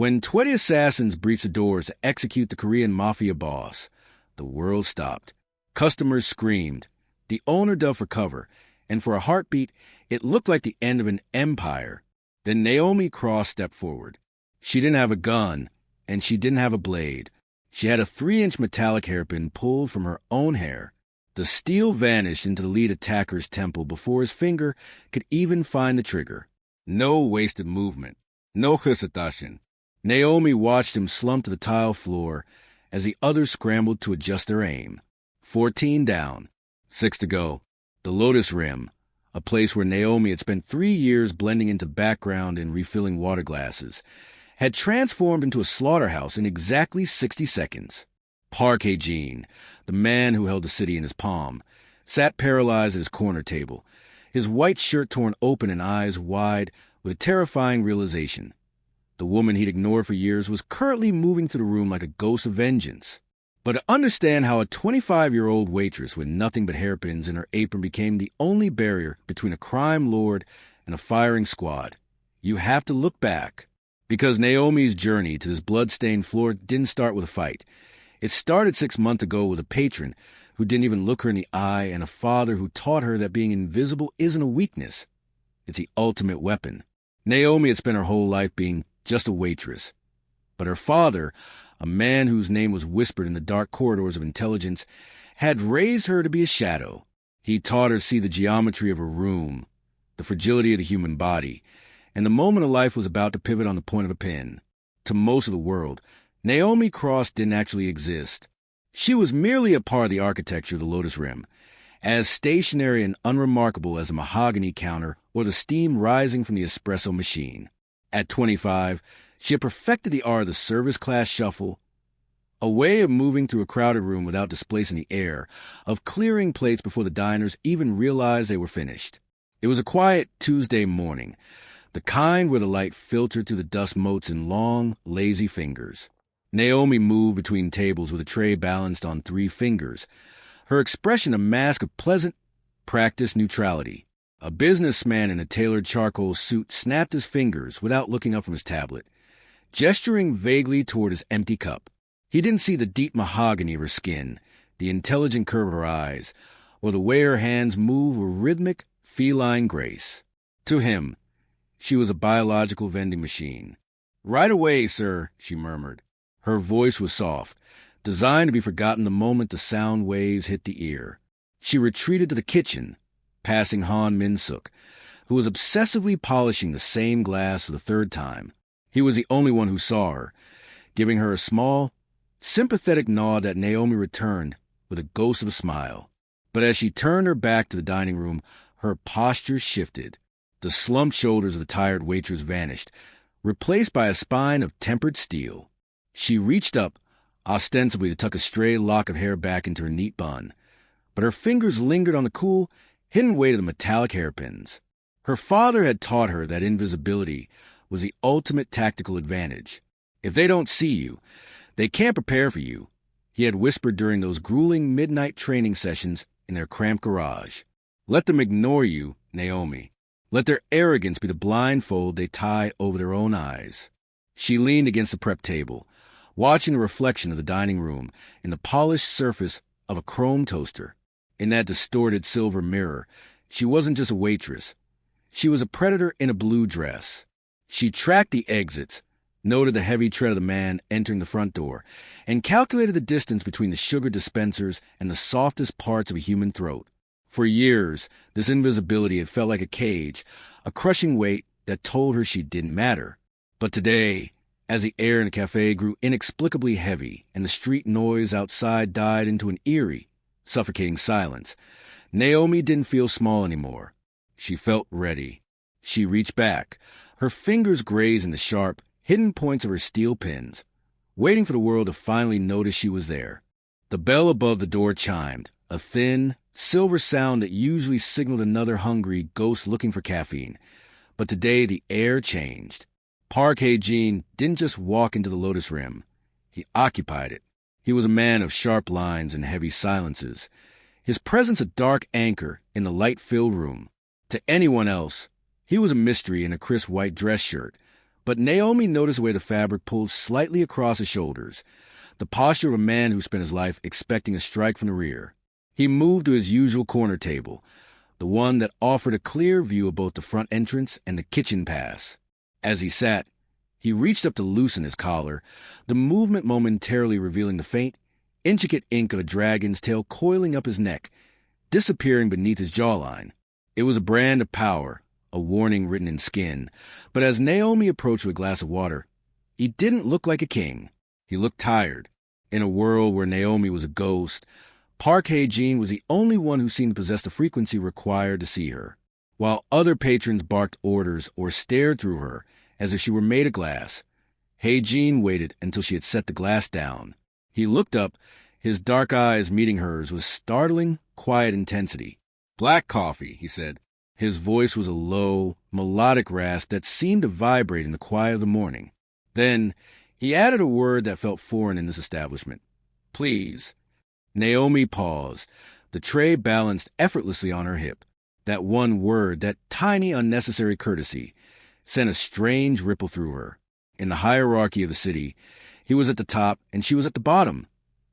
When 20 assassins breached the doors to execute the Korean Mafia boss, the world stopped. Customers screamed. The owner dove for cover, and for a heartbeat, it looked like the end of an empire. Then Naomi Cross stepped forward. She didn't have a gun, and she didn't have a blade. She had a 3-inch metallic hairpin pulled from her own hair. The steel vanished into the lead attacker's temple before his finger could even find the trigger. No wasted movement. No hesitation. Naomi watched him slump to the tile floor as the others scrambled to adjust their aim. 14 down. 6 to go. The Lotus Rim, a place where Naomi had spent 3 years blending into background and refilling water glasses, had transformed into a slaughterhouse in exactly 60 seconds. Park Hae-jin, the man who held the city in his palm, sat paralyzed at his corner table, his white shirt torn open and eyes wide with a terrifying realization. The woman he'd ignored for years was currently moving through the room like a ghost of vengeance. But to understand how a 25-year-old waitress with nothing but hairpins in her apron became the only barrier between a crime lord and a firing squad, you have to look back. Because Naomi's journey to this blood-stained floor didn't start with a fight. It started 6 months ago with a patron who didn't even look her in the eye and a father who taught her that being invisible isn't a weakness. It's the ultimate weapon. Naomi had spent her whole life being just a waitress. But her father, a man whose name was whispered in the dark corridors of intelligence, had raised her to be a shadow. He taught her to see the geometry of a room, the fragility of the human body, and the moment of life was about to pivot on the point of a pin. To most of the world, Naomi Cross didn't actually exist. She was merely a part of the architecture of the Lotus Rim, as stationary and unremarkable as a mahogany counter or the steam rising from the espresso machine. At 25, she had perfected the art of the service-class shuffle, a way of moving through a crowded room without displacing the air, of clearing plates before the diners even realized they were finished. It was a quiet Tuesday morning, the kind where the light filtered through the dust motes in long, lazy fingers. Naomi moved between tables with a tray balanced on 3 fingers, her expression a mask of pleasant, practiced neutrality. A businessman in a tailored charcoal suit snapped his fingers without looking up from his tablet, gesturing vaguely toward his empty cup. He didn't see the deep mahogany of her skin, the intelligent curve of her eyes, or the way her hands moved with rhythmic, feline grace. To him, she was a biological vending machine. "Right away, sir," she murmured. Her voice was soft, designed to be forgotten the moment the sound waves hit the ear. She retreated to the kitchen, passing Han Min-suk, who was obsessively polishing the same glass for the 3rd time. He was the only one who saw her, giving her a small, sympathetic nod that Naomi returned with a ghost of a smile. But as she turned her back to the dining room, her posture shifted. The slumped shoulders of the tired waitress vanished, replaced by a spine of tempered steel. She reached up, ostensibly to tuck a stray lock of hair back into her neat bun, but her fingers lingered on the cool, hidden weight of the metallic hairpins. Her father had taught her that invisibility was the ultimate tactical advantage. If they don't see you, they can't prepare for you, he had whispered during those grueling midnight training sessions in their cramped garage. Let them ignore you, Naomi. Let their arrogance be the blindfold they tie over their own eyes. She leaned against the prep table, watching the reflection of the dining room in the polished surface of a chrome toaster. In that distorted silver mirror, she wasn't just a waitress. She was a predator in a blue dress. She tracked the exits, noted the heavy tread of the man entering the front door, and calculated the distance between the sugar dispensers and the softest parts of a human throat. For years, this invisibility had felt like a cage, a crushing weight that told her she didn't matter. But today, as the air in the café grew inexplicably heavy and the street noise outside died into an eerie, suffocating silence, Naomi didn't feel small anymore. She felt ready. She reached back, her fingers grazing the sharp, hidden points of her steel pins, waiting for the world to finally notice she was there. The bell above the door chimed, a thin, silver sound that usually signaled another hungry ghost looking for caffeine. But today the air changed. Park Hae-jin didn't just walk into the Lotus Rim. He occupied it. He was a man of sharp lines and heavy silences, his presence a dark anchor in the light-filled room. To anyone else, he was a mystery in a crisp white dress shirt, But Naomi noticed the way the fabric pulled slightly across his shoulders, the posture of a man who spent his life expecting a strike from the rear. He moved to his usual corner table, the one that offered a clear view of both the front entrance and the kitchen pass. As he sat, he reached up to loosen his collar, the movement momentarily revealing the faint, intricate ink of a dragon's tail coiling up his neck, disappearing beneath his jawline. It was a brand of power, a warning written in skin, but as Naomi approached with a glass of water, he didn't look like a king. He looked tired. In a world where Naomi was a ghost, Park Hae-jin was the only one who seemed to possess the frequency required to see her. While other patrons barked orders or stared through her as if she were made of glass, Hae-jin waited until she had set the glass down. He looked up, his dark eyes meeting hers with startling, quiet intensity. "Black coffee," he said. His voice was a low, melodic rasp that seemed to vibrate in the quiet of the morning. Then he added a word that felt foreign in this establishment. "Please." Naomi paused, the tray balanced effortlessly on her hip. That one word, that tiny unnecessary courtesy, sent a strange ripple through her. In the hierarchy of the city, he was at the top and she was at the bottom.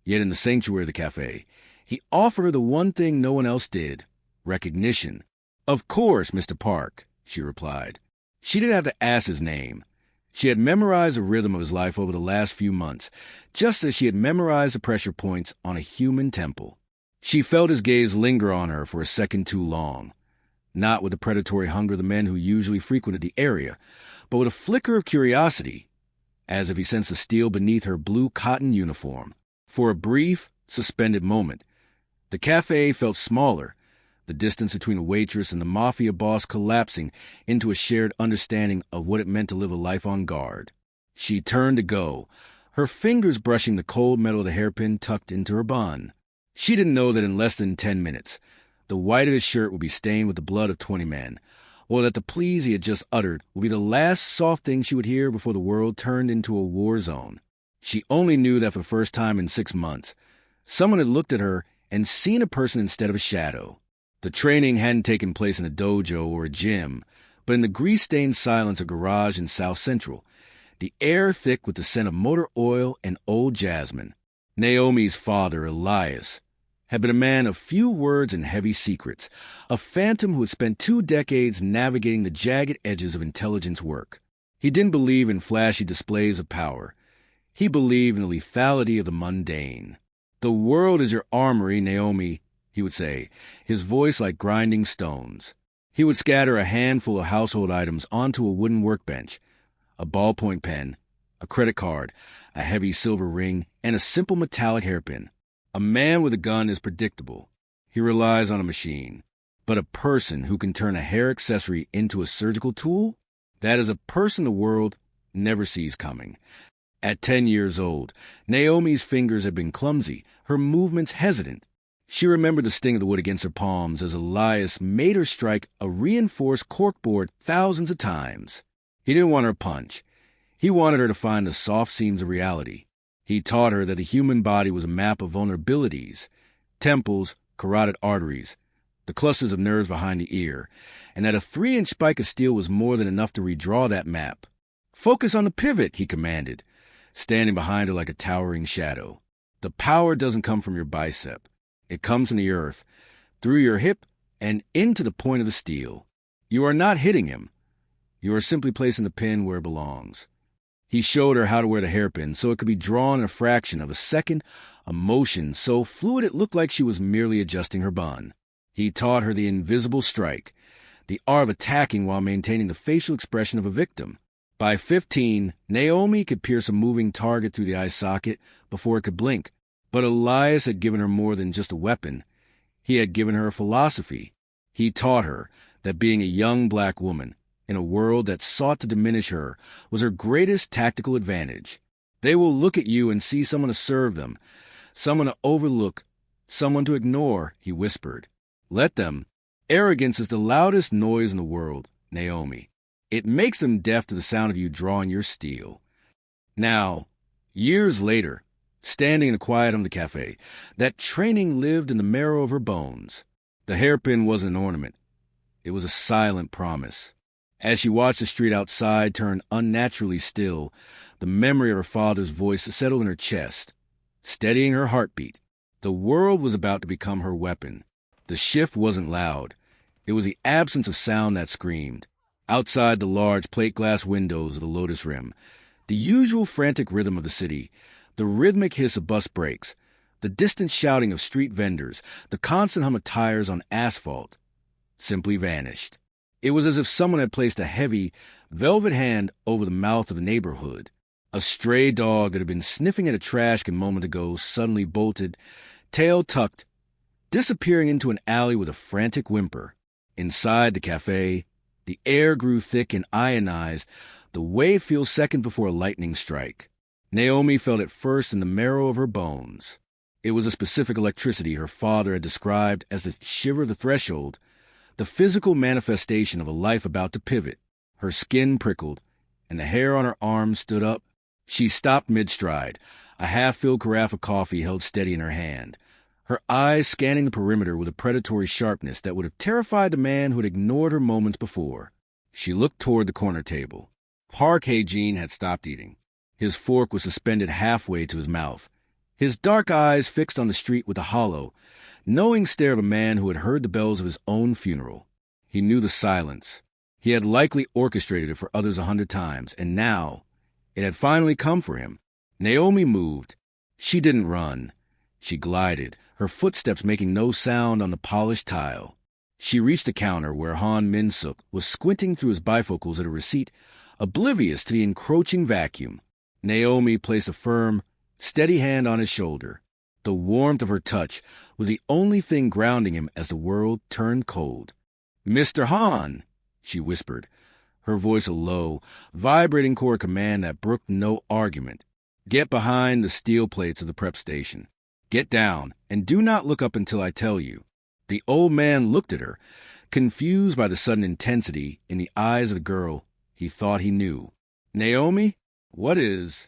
Yet in the sanctuary of the café, he offered her the one thing no one else did: recognition. "Of course, Mr. Park," she replied. She didn't have to ask his name. She had memorized the rhythm of his life over the last few months, just as she had memorized the pressure points on a human temple. She felt his gaze linger on her for a second too long, not with the predatory hunger of the men who usually frequented the area, but with a flicker of curiosity, as if he sensed the steel beneath her blue cotton uniform. For a brief, suspended moment, the café felt smaller, the distance between the waitress and the mafia boss collapsing into a shared understanding of what it meant to live a life on guard. She turned to go, her fingers brushing the cold metal of the hairpin tucked into her bun. She didn't know that in less than 10 minutes, the white of his shirt would be stained with the blood of 20 men, or that the pleas he had just uttered would be the last soft thing she would hear before the world turned into a war zone. She only knew that for the first time in 6 months, someone had looked at her and seen a person instead of a shadow. The training hadn't taken place in a dojo or a gym, but in the grease-stained silence of a garage in South Central, the air thick with the scent of motor oil and old jasmine. Naomi's father, Elias, had been a man of few words and heavy secrets, a phantom who had spent 2 decades navigating the jagged edges of intelligence work. He didn't believe in flashy displays of power. He believed in the lethality of the mundane. "The world is your armory, Naomi," he would say, his voice like grinding stones. He would scatter a handful of household items onto a wooden workbench: a ballpoint pen, a credit card, a heavy silver ring, and a simple metallic hairpin. A man with a gun is predictable. He relies on a machine. But a person who can turn a hair accessory into a surgical tool? That is a person the world never sees coming. At 10 years old, Naomi's fingers had been clumsy, her movements hesitant. She remembered the sting of the wood against her palms as Elias made her strike a reinforced corkboard thousands of times. He didn't want her to punch. He wanted her to find the soft seams of reality. He taught her that the human body was a map of vulnerabilities: temples, carotid arteries, the clusters of nerves behind the ear, and that a 3-inch spike of steel was more than enough to redraw that map. "Focus on the pivot," he commanded, standing behind her like a towering shadow. "The power doesn't come from your bicep. It comes from the earth, through your hip, and into the point of the steel. You are not hitting him. You are simply placing the pin where it belongs." He showed her how to wear the hairpin so it could be drawn in a fraction of a second, a motion so fluid it looked like she was merely adjusting her bun. He taught her the invisible strike, the art of attacking while maintaining the facial expression of a victim. By 15, Naomi could pierce a moving target through the eye socket before it could blink. But Elias had given her more than just a weapon. He had given her a philosophy. He taught her that being a young black woman, in a world that sought to diminish her, was her greatest tactical advantage. They will look at you and see someone to serve them, someone to overlook, someone to ignore, he whispered. Let them. Arrogance is the loudest noise in the world, Naomi. It makes them deaf to the sound of you drawing your steel. Now, years later, standing in the quiet of the café, that training lived in the marrow of her bones. The hairpin wasn't an ornament. It was a silent promise. As she watched the street outside turn unnaturally still, the memory of her father's voice settled in her chest, steadying her heartbeat. The world was about to become her weapon. The shift wasn't loud. It was the absence of sound that screamed. Outside the large plate glass windows of the Lotus Rim, the usual frantic rhythm of the city, the rhythmic hiss of bus brakes, the distant shouting of street vendors, the constant hum of tires on asphalt, simply vanished. It was as if someone had placed a heavy, velvet hand over the mouth of the neighborhood. A stray dog that had been sniffing at a trash can a moment ago suddenly bolted, tail tucked, disappearing into an alley with a frantic whimper. Inside the café, the air grew thick and ionized, the way feels second before a lightning strike. Naomi felt it first in the marrow of her bones. It was a specific electricity her father had described as the shiver of the threshold, the physical manifestation of a life about to pivot. Her skin prickled, and the hair on her arms stood up. She stopped mid-stride, a half-filled carafe of coffee held steady in her hand, her eyes scanning the perimeter with a predatory sharpness that would have terrified the man who had ignored her moments before. She looked toward the corner table. Park Hae-jin had stopped eating. His fork was suspended halfway to his mouth, his dark eyes fixed on the street with a hollow, knowing stare of a man who had heard the bells of his own funeral. He knew the silence. He had likely orchestrated it for others 100 times, and now it had finally come for him. Naomi moved. She didn't run. She glided, her footsteps making no sound on the polished tile. She reached the counter where Han Min-suk was squinting through his bifocals at a receipt, oblivious to the encroaching vacuum. Naomi placed a firm, steady hand on his shoulder. The warmth of her touch was the only thing grounding him as the world turned cold. "Mr. Han," she whispered, her voice a low, vibrating core command that brooked no argument. "Get behind the steel plates of the prep station. Get down, and do not look up until I tell you." The old man looked at her, confused by the sudden intensity in the eyes of the girl he thought he knew. "Naomi, what is—"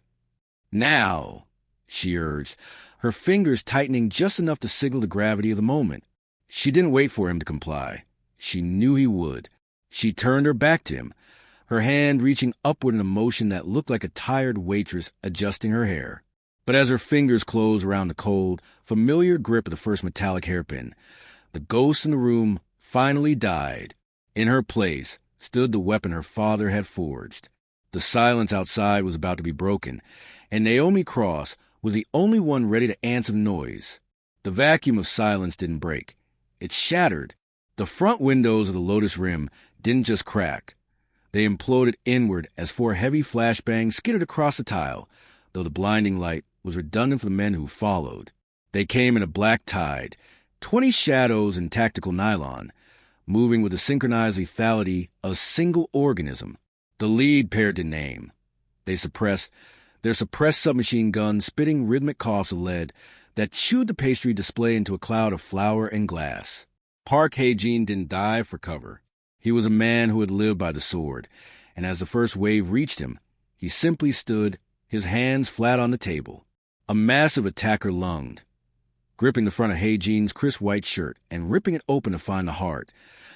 "Now," she urged, her fingers tightening just enough to signal the gravity of the moment. She didn't wait for him to comply. She knew he would. She turned her back to him, her hand reaching upward in a motion that looked like a tired waitress adjusting her hair. But as her fingers closed around the cold, familiar grip of the first metallic hairpin, the ghost in the room finally died. In her place stood the weapon her father had forged. The silence outside was about to be broken, and Naomi Cross was the only one ready to answer the noise. The vacuum of silence didn't break. It shattered. The front windows of the Lotus Rim didn't just crack. They imploded inward as 4 heavy flashbangs skittered across the tile, though the blinding light was redundant for the men who followed. They came in a black tide, 20 shadows in tactical nylon, moving with the synchronized lethality of a single organism. The lead pair didn't aim. Their suppressed submachine guns spitting rhythmic coughs of lead that chewed the pastry display into a cloud of flour and glass. Park Hae-jin didn't dive for cover. He was a man who had lived by the sword, and as the first wave reached him, he simply stood, his hands flat on the table. A massive attacker lunged, gripping the front of Hae-jin's crisp white shirt and ripping it open to find the heart,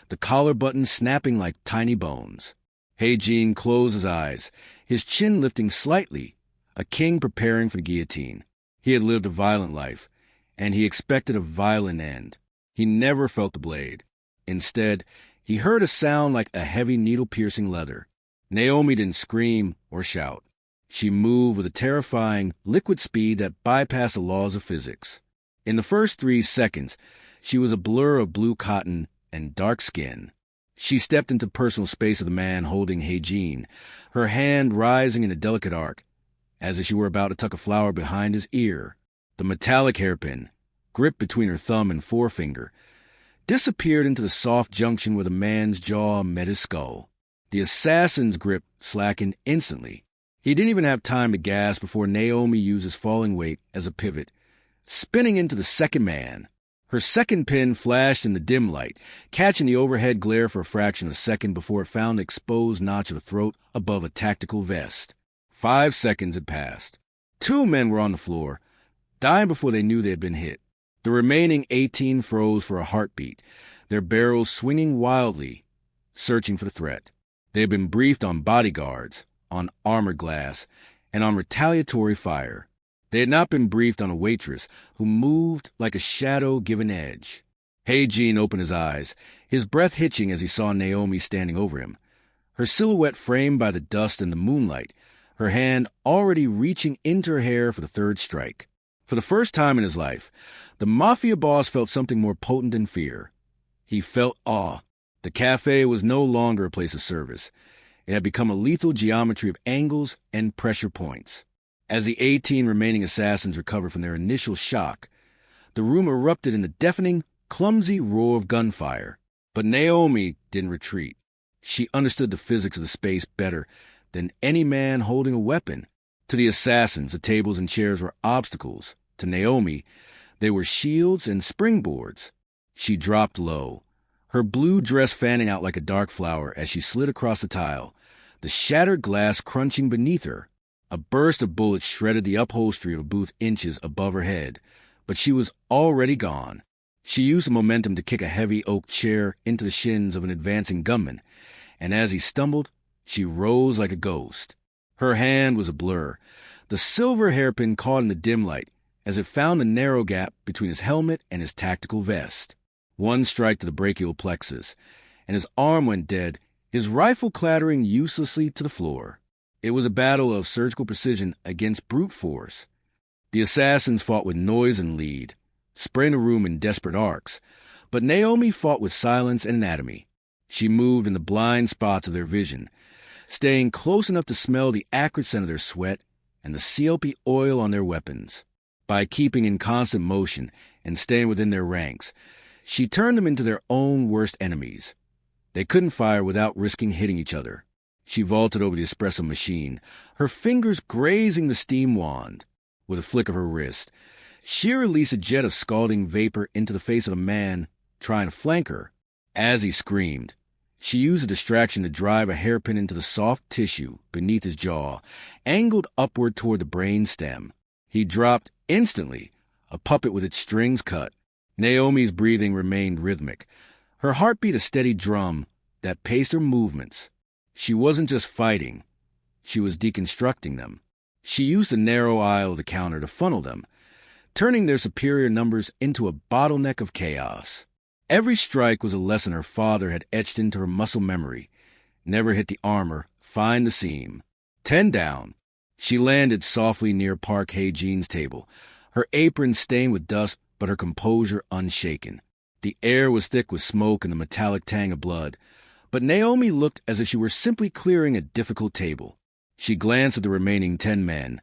the collar buttons snapping like tiny bones. Hae-jin closed his eyes, his chin lifting slightly, a king preparing for the guillotine. He had lived a violent life, and he expected a violent end. He never felt the blade. Instead, he heard a sound like a heavy needle-piercing leather. Naomi didn't scream or shout. She moved with a terrifying, liquid speed that bypassed the laws of physics. In the first 3 seconds, she was a blur of blue cotton and dark skin. She stepped into the personal space of the man holding Hae-jin, her hand rising in a delicate arc, as if she were about to tuck a flower behind his ear. The metallic hairpin, gripped between her thumb and forefinger, disappeared into the soft junction where the man's jaw met his skull. The assassin's grip slackened instantly. He didn't even have time to gasp before Naomi used his falling weight as a pivot, spinning into the second man. Her second pin flashed in the dim light, catching the overhead glare for a fraction of a second before it found the exposed notch of the throat above a tactical vest. 5 seconds had passed. 2 men were on the floor, dying before they knew they had been hit. The remaining 18 froze for a heartbeat, their barrels swinging wildly, searching for the threat. They had been briefed on bodyguards, on armored glass, and on retaliatory fire. They had not been briefed on a waitress who moved like a shadow given edge. Hae-jin opened his eyes, his breath hitching as he saw Naomi standing over him, her silhouette framed by the dust and the moonlight, her hand already reaching into her hair for the third strike. For the first time in his life, the mafia boss felt something more potent than fear. He felt awe. The café was no longer a place of service. It had become a lethal geometry of angles and pressure points. As the 18 remaining assassins recovered from their initial shock, the room erupted in a deafening, clumsy roar of gunfire. But Naomi didn't retreat. She understood the physics of the space better than any man holding a weapon. To the assassins, the tables and chairs were obstacles. To Naomi, they were shields and springboards. She dropped low, her blue dress fanning out like a dark flower as she slid across the tile, the shattered glass crunching beneath her. A burst of bullets shredded the upholstery of a booth inches above her head, but she was already gone. She used the momentum to kick a heavy oak chair into the shins of an advancing gunman, and as he stumbled, she rose like a ghost. Her hand was a blur, the silver hairpin caught in the dim light as it found the narrow gap between his helmet and his tactical vest. One strike to the brachial plexus, and his arm went dead, his rifle clattering uselessly to the floor. It was a battle of surgical precision against brute force. The assassins fought with noise and lead, spraying the room in desperate arcs, but Naomi fought with silence and anatomy. She moved in the blind spots of their vision, staying close enough to smell the acrid scent of their sweat and the CLP oil on their weapons. By keeping in constant motion and staying within their ranks, she turned them into their own worst enemies. They couldn't fire without risking hitting each other. She vaulted over the espresso machine, her fingers grazing the steam wand. With a flick of her wrist, she released a jet of scalding vapor into the face of a man trying to flank her. As he screamed, she used a distraction to drive a hairpin into the soft tissue beneath his jaw, angled upward toward the brain stem. He dropped instantly, a puppet with its strings cut. Naomi's breathing remained rhythmic, her heartbeat a steady drum that paced her movements. She wasn't just fighting, she was deconstructing them. She used the narrow aisle of the counter to funnel them, turning their superior numbers into a bottleneck of chaos. Every strike was a lesson her father had etched into her muscle memory. Never hit the armor, find the seam. 10 down. She landed softly near Park Hae-jin's table, her apron stained with dust but her composure unshaken. The air was thick with smoke and the metallic tang of blood, but Naomi looked as if she were simply clearing a difficult table. She glanced at the remaining 10 men,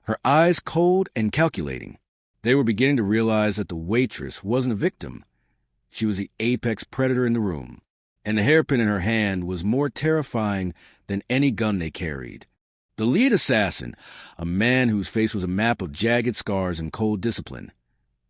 her eyes cold and calculating. They were beginning to realize that the waitress wasn't a victim. She was the apex predator in the room, and the hairpin in her hand was more terrifying than any gun they carried. The lead assassin, a man whose face was a map of jagged scars and cold discipline,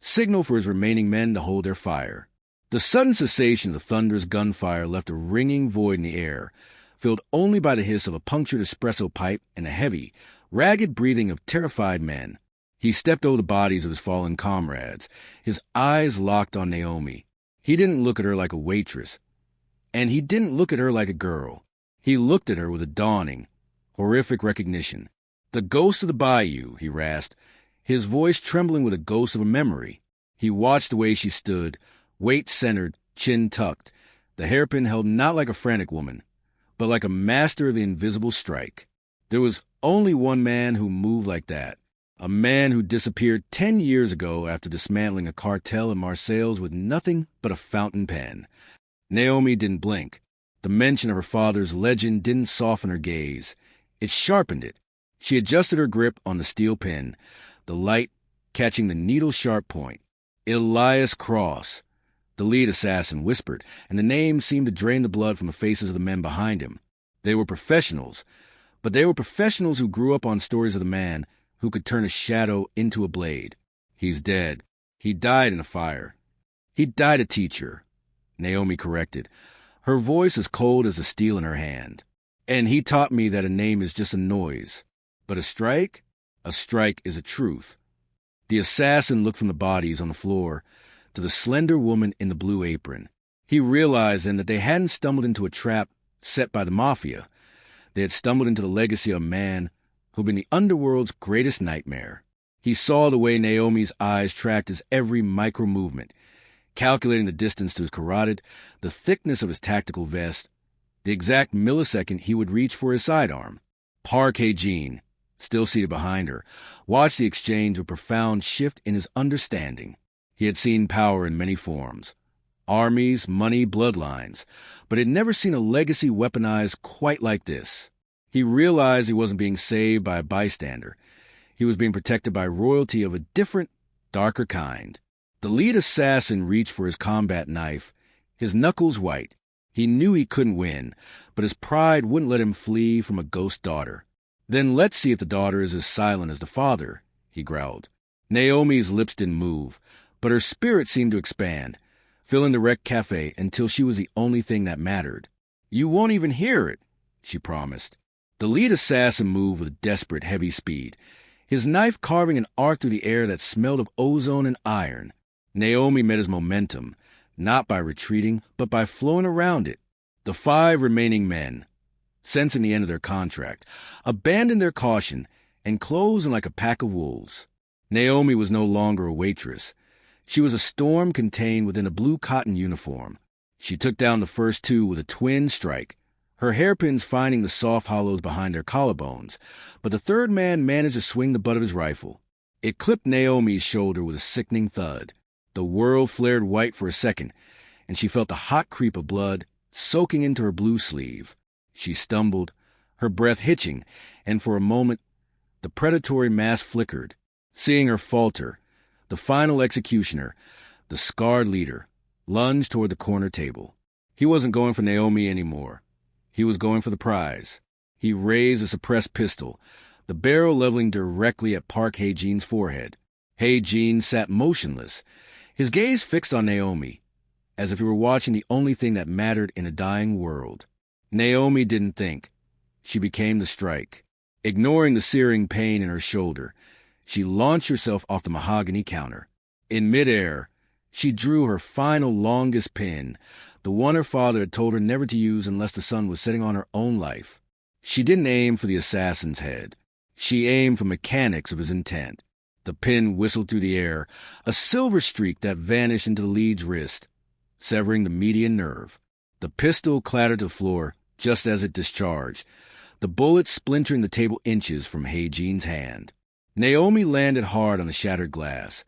signaled for his remaining men to hold their fire. The sudden cessation of the thunderous gunfire left a ringing void in the air, filled only by the hiss of a punctured espresso pipe and the heavy, ragged breathing of terrified men. He stepped over the bodies of his fallen comrades, his eyes locked on Naomi. He didn't look at her like a waitress, and he didn't look at her like a girl. He looked at her with a dawning, horrific recognition. "The ghost of the bayou," he rasped, his voice trembling with a ghost of a memory. He watched the way she stood, weight centered, chin tucked, the hairpin held not like a frantic woman, but like a master of the invisible strike. There was only one man who moved like that, a man who disappeared 10 years ago after dismantling a cartel in Marseilles with nothing but a fountain pen. Naomi didn't blink. The mention of her father's legend didn't soften her gaze. It sharpened it. She adjusted her grip on the steel pin, the light catching the needle-sharp point. Elias Cross. The lead assassin whispered, and the name seemed to drain the blood from the faces of the men behind him. They were professionals, but they were professionals who grew up on stories of the man who could turn a shadow into a blade. "He's dead. He died in a fire. He died a teacher," Naomi corrected, her voice as cold as the steel in her hand. "And he taught me that a name is just a noise. But a strike is a truth." The assassin looked from the bodies on the floor to the slender woman in the blue apron. He realized then that they hadn't stumbled into a trap set by the Mafia. They had stumbled into the legacy of a man who'd been the underworld's greatest nightmare. He saw the way Naomi's eyes tracked his every micro-movement, calculating the distance to his carotid, the thickness of his tactical vest, the exact millisecond he would reach for his sidearm. Park Hae-jin, still seated behind her, watched the exchange with profound shift in his understanding. He had seen power in many forms. Armies, money, bloodlines, but had never seen a legacy weaponized quite like this. He realized he wasn't being saved by a bystander. He was being protected by royalty of a different, darker kind. The lead assassin reached for his combat knife, his knuckles white. He knew he couldn't win, but his pride wouldn't let him flee from a ghost daughter. "Then let's see if the daughter is as silent as the father," he growled. Naomi's lips didn't move, but her spirit seemed to expand, filling the wrecked café until she was the only thing that mattered. "You won't even hear it," she promised. The lead assassin moved with desperate, heavy speed, his knife carving an arc through the air that smelled of ozone and iron. Naomi met his momentum, not by retreating, but by flowing around it. The 5 remaining men, sensing the end of their contract, abandoned their caution and closed in like a pack of wolves. Naomi was no longer a waitress. She was a storm contained within a blue cotton uniform. She took down the first 2 with a twin strike, her hairpins finding the soft hollows behind their collarbones, but the 3rd man managed to swing the butt of his rifle. It clipped Naomi's shoulder with a sickening thud. The world flared white for a second, and she felt the hot creep of blood soaking into her blue sleeve. She stumbled, her breath hitching, and for a moment the predatory mask flickered. Seeing her falter, the final executioner, the scarred leader, lunged toward the corner table. He wasn't going for Naomi anymore. He was going for the prize. He raised a suppressed pistol, the barrel leveling directly at Park Hae-jin's forehead. Hae-jin sat motionless, his gaze fixed on Naomi, as if he were watching the only thing that mattered in a dying world. Naomi didn't think. She became the strike. Ignoring the searing pain in her shoulder, she launched herself off the mahogany counter. In midair, she drew her final longest pin, the one her father had told her never to use unless the sun was setting on her own life. She didn't aim for the assassin's head. She aimed for mechanics of his intent. The pin whistled through the air, a silver streak that vanished into the lead's wrist, severing the median nerve. The pistol clattered to the floor just as it discharged, the bullet splintering the table inches from Hae-jin's hand. Naomi landed hard on the shattered glass,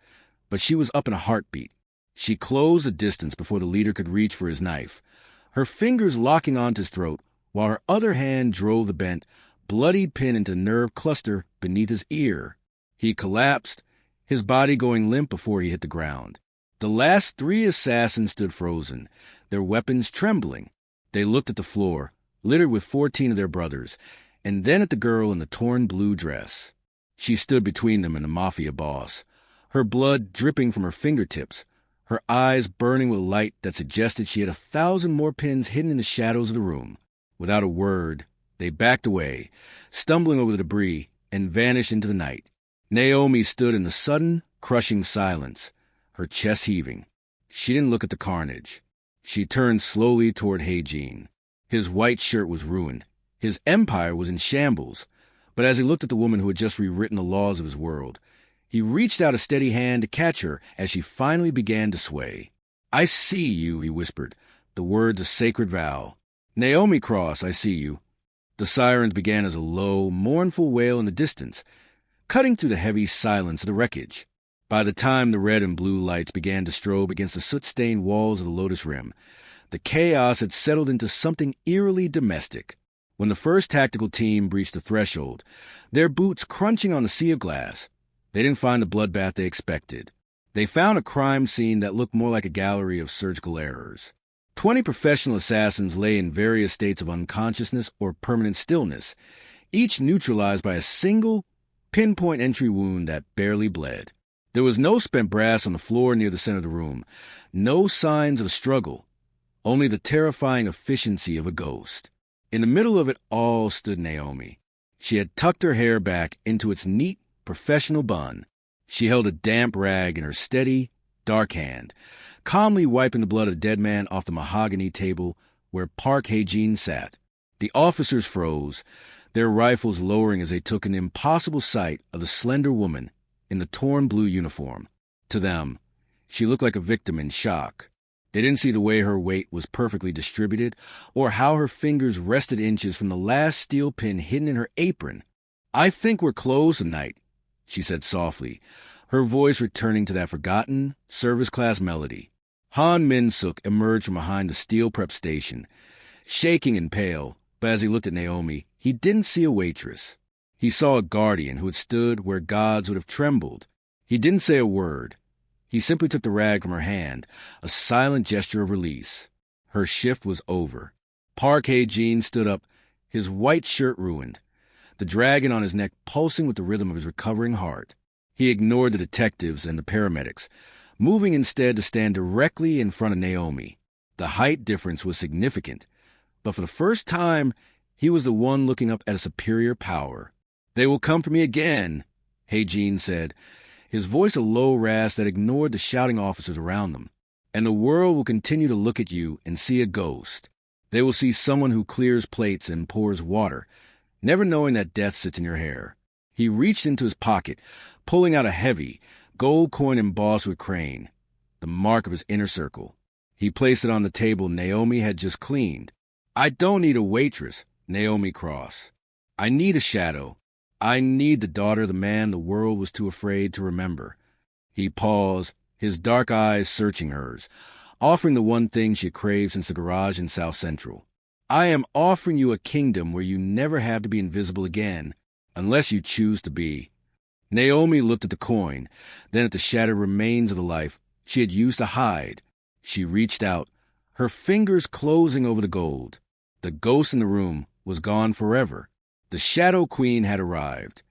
but she was up in a heartbeat. She closed the distance before the leader could reach for his knife, her fingers locking onto his throat, while her other hand drove the bent, bloodied pin into the nerve cluster beneath his ear. He collapsed, his body going limp before he hit the ground. The last 3 assassins stood frozen, their weapons trembling. They looked at the floor, littered with 14 of their brothers, and then at the girl in the torn blue dress. She stood between them and the Mafia boss, her blood dripping from her fingertips, her eyes burning with light that suggested she had 1,000 more pins hidden in the shadows of the room. Without a word, they backed away, stumbling over the debris, and vanished into the night. Naomi stood in the sudden, crushing silence, her chest heaving. She didn't look at the carnage. She turned slowly toward Hae-jin. His white shirt was ruined. His empire was in shambles. But as he looked at the woman who had just rewritten the laws of his world, he reached out a steady hand to catch her as she finally began to sway. "I see you," he whispered, the words a sacred vow. "Naomi Cross, I see you." The sirens began as a low, mournful wail in the distance, cutting through the heavy silence of the wreckage. By the time the red and blue lights began to strobe against the soot-stained walls of the Lotus Rim, the chaos had settled into something eerily domestic. When the first tactical team breached the threshold, their boots crunching on the sea of glass, they didn't find the bloodbath they expected. They found a crime scene that looked more like a gallery of surgical errors. 20 professional assassins lay in various states of unconsciousness or permanent stillness, each neutralized by a single, pinpoint entry wound that barely bled. There was no spent brass on the floor near the center of the room, no signs of a struggle, only the terrifying efficiency of a ghost. In the middle of it all stood Naomi. She had tucked her hair back into its neat, professional bun. She held a damp rag in her steady, dark hand, calmly wiping the blood of a dead man off the mahogany table where Park Hae-jin sat. The officers froze, their rifles lowering as they took an impossible sight of the slender woman in the torn blue uniform. To them, she looked like a victim in shock. They didn't see the way her weight was perfectly distributed or how her fingers rested inches from the last steel pin hidden in her apron. "I think we're closed tonight," she said softly, her voice returning to that forgotten service-class melody. Han Min-suk emerged from behind the steel prep station, shaking and pale, but as he looked at Naomi, he didn't see a waitress. He saw a guardian who had stood where gods would have trembled. He didn't say a word. He simply took the rag from her hand, a silent gesture of release. Her shift was over. Park Hae-jin stood up, his white shirt ruined, the dragon on his neck pulsing with the rhythm of his recovering heart. He ignored the detectives and the paramedics, moving instead to stand directly in front of Naomi. The height difference was significant, but for the first time, he was the one looking up at a superior power. "They will come for me again," Hae-jin said, his voice a low rasp that ignored the shouting officers around them. "And the world will continue to look at you and see a ghost. They will see someone who clears plates and pours water, never knowing that death sits in your hair." He reached into his pocket, pulling out a heavy, gold coin embossed with crane, the mark of his inner circle. He placed it on the table Naomi had just cleaned. "I don't need a waitress, Naomi Cross. I need a shadow. I need the daughter of the man the world was too afraid to remember." He paused, his dark eyes searching hers, offering the one thing she had craved since the garage in South Central. "I am offering you a kingdom where you never have to be invisible again, unless you choose to be." Naomi looked at the coin, then at the shattered remains of the life she had used to hide. She reached out, her fingers closing over the gold. The ghost in the room was gone forever. The Shadow Queen had arrived.